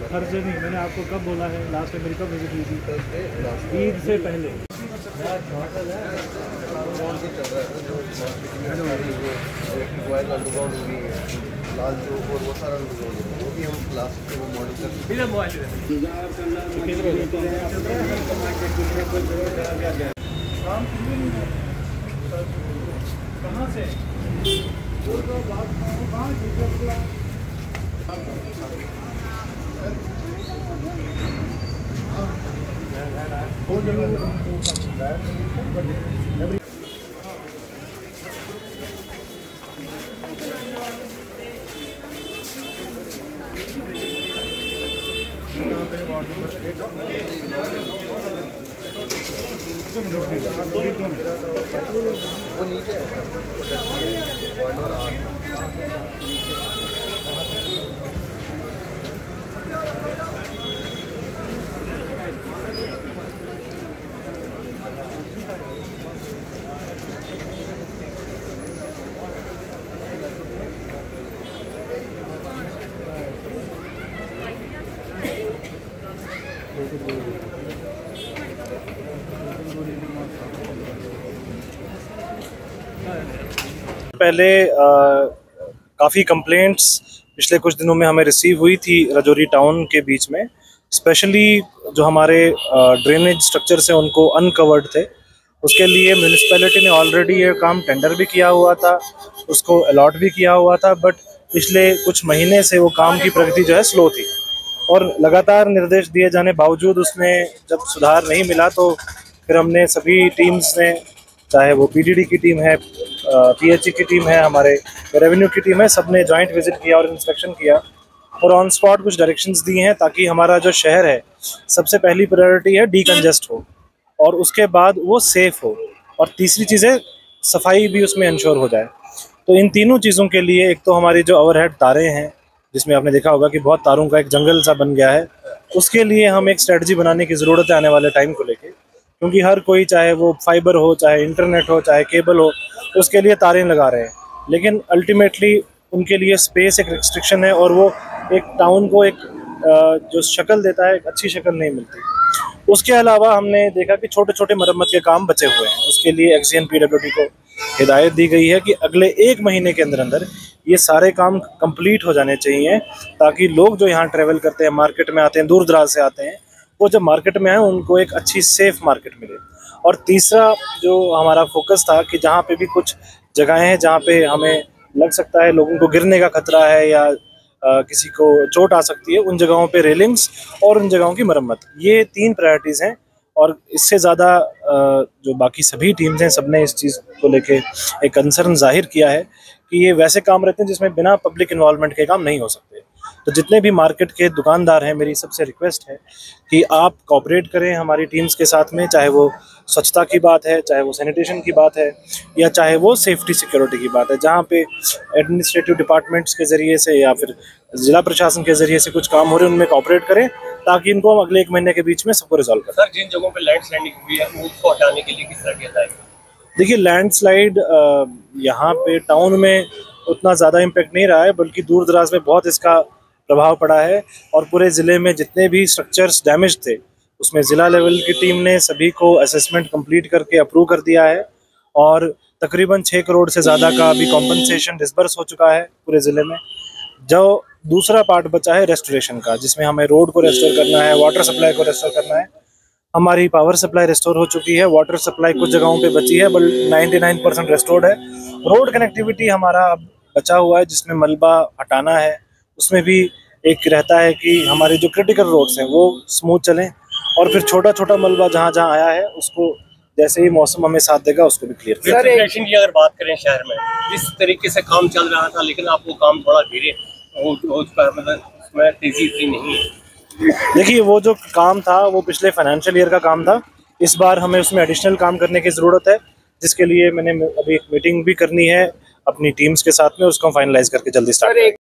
खर्च नहीं, मैंने आपको कब बोला है, लास्ट टाइम मेरी कब विजिट हुई थी? ईद से पहले। लाल चौक और वो सारा वो भी हम क्लास के वो मॉडल कहाँ से वो नीचे पहले काफ़ी कंप्लेंट्स पिछले कुछ दिनों में हमें रिसीव हुई थी राजौरी टाउन के बीच में, स्पेशली जो हमारे ड्रेनेज स्ट्रक्चर्स हैं उनको अनकवर्ड थे। उसके लिए म्यूनिसिपैलिटी ने ऑलरेडी ये काम टेंडर भी किया हुआ था, उसको अलॉट भी किया हुआ था, बट पिछले कुछ महीने से वो काम की प्रगति जो है स्लो थी और लगातार निर्देश दिए जाने बावजूद उसमें जब सुधार नहीं मिला तो फिर हमने सभी टीम्स ने, चाहे वो पीडीडी की टीम है, पीएचई की टीम है, हमारे रेवेन्यू की टीम है, सबने जॉइंट विजिट किया और इंस्पेक्शन किया और ऑन स्पॉट कुछ डायरेक्शंस दिए हैं ताकि हमारा जो शहर है, सबसे पहली प्रायोरिटी है डीकंजेस्ट हो और उसके बाद वो सेफ हो और तीसरी चीज़ है सफाई भी उसमें इंश्योर हो जाए। तो इन तीनों चीज़ों के लिए एक तो हमारी जो ओवरहेड तारें हैं, जिसमें आपने देखा होगा कि बहुत तारों का एक जंगल सा बन गया है, उसके लिए हम एक स्ट्रेटजी बनाने की ज़रूरत है आने वाले टाइम को लेके, क्योंकि हर कोई, चाहे वो फाइबर हो, चाहे इंटरनेट हो, चाहे केबल हो, उसके लिए तारें लगा रहे हैं, लेकिन अल्टीमेटली उनके लिए स्पेस एक रिस्ट्रिक्शन है और वो एक टाउन को एक जो शक्ल देता है, एक अच्छी शक्ल नहीं मिलती। उसके अलावा हमने देखा कि छोटे छोटे मरम्मत के काम बचे हुए हैं, उसके लिए एक्सीएन पीडब्ल्यूडी को हिदायत दी गई है कि अगले 1 महीने के अंदर अंदर ये सारे काम कंप्लीट हो जाने चाहिए ताकि लोग जो यहाँ ट्रैवल करते हैं, मार्केट में आते हैं, दूर दराज से आते हैं, वो जब मार्केट में आए उनको एक अच्छी सेफ मार्केट मिले। और तीसरा जो हमारा फोकस था कि जहाँ पे भी कुछ जगहें हैं जहाँ पे हमें लग सकता है लोगों को गिरने का खतरा है या किसी को चोट आ सकती है, उन जगहों पे रेलिंग्स और उन जगहों की मरम्मत, ये 3 प्रायोरिटीज़ हैं। और इससे ज़्यादा जो बाकी सभी टीम्स हैं, सबने इस चीज़ को लेके एक कंसर्न जाहिर किया है कि ये वैसे काम रहते हैं जिसमें बिना पब्लिक इन्वॉल्वमेंट के काम नहीं हो सकते। तो जितने भी मार्केट के दुकानदार हैं, मेरी सबसे रिक्वेस्ट है कि आप कोऑपरेट करें हमारी टीम्स के साथ में, चाहे वो स्वच्छता की बात है, चाहे वो सैनिटेशन की बात है, या चाहे वो सेफ्टी सिक्योरिटी की बात है, जहाँ पे एडमिनिस्ट्रेटिव डिपार्टमेंट्स के ज़रिए से या फिर जिला प्रशासन के ज़रिए से कुछ काम हो रहे हैं उनमें कोऑपरेट करें ताकि इनको हम अगले 1 महीने के बीच में सबको रिजॉल्व करें। सर, जिन जगहों पे लैंडस्लाइडिंग हुई है उसको हटाने के लिए किस तरह किया जाएगा? देखिए, लैंडस्लाइड यहाँ पे टाउन में उतना ज़्यादा इम्पैक्ट नहीं रहा है, बल्कि दूर दराज में बहुत इसका प्रभाव पड़ा है और पूरे ज़िले में जितने भी स्ट्रक्चर्स डैमेज थे उसमें ज़िला लेवल की टीम ने सभी को असेसमेंट कंप्लीट करके अप्रूव कर दिया है और तकरीबन 6 करोड़ से ज़्यादा का अभी कॉम्पनसेशन डिस्बर्स हो चुका है पूरे ज़िले में। जो दूसरा पार्ट बचा है रेस्टोरेशन का, जिसमें हमें रोड को रेस्टोर करना है, वाटर सप्लाई को रेस्टोर करना है। हमारी पावर सप्लाई रेस्टोर हो चुकी है, वाटर सप्लाई कुछ जगहों पे बची है, बट 99% रेस्टोर्ड है। रोड कनेक्टिविटी हमारा अब बचा हुआ है, जिसमें मलबा हटाना है। उसमें भी एक रहता है कि हमारे जो क्रिटिकल रोड्स हैं वो स्मूथ चलें और फिर छोटा छोटा मलबा जहाँ जहाँ आया है उसको जैसे ही मौसम हमें साथ देगा उसको भी क्लियर करें। सर्कुलेशन की अगर बात करें शहर में, जिस तरीके से काम चल रहा था, लेकिन आप वो काम थोड़ा धीरे हो चुका है, मतलब उसमें तेजी इतनी नहीं है। देखिए, वो जो काम था वो पिछले फाइनेंशियल ईयर का काम था। इस बार हमें उसमें एडिशनल काम करने की ज़रूरत है, जिसके लिए मैंने अभी एक मीटिंग भी करनी है अपनी टीम्स के साथ में, उसको फाइनलाइज करके जल्दी स्टार्ट करें।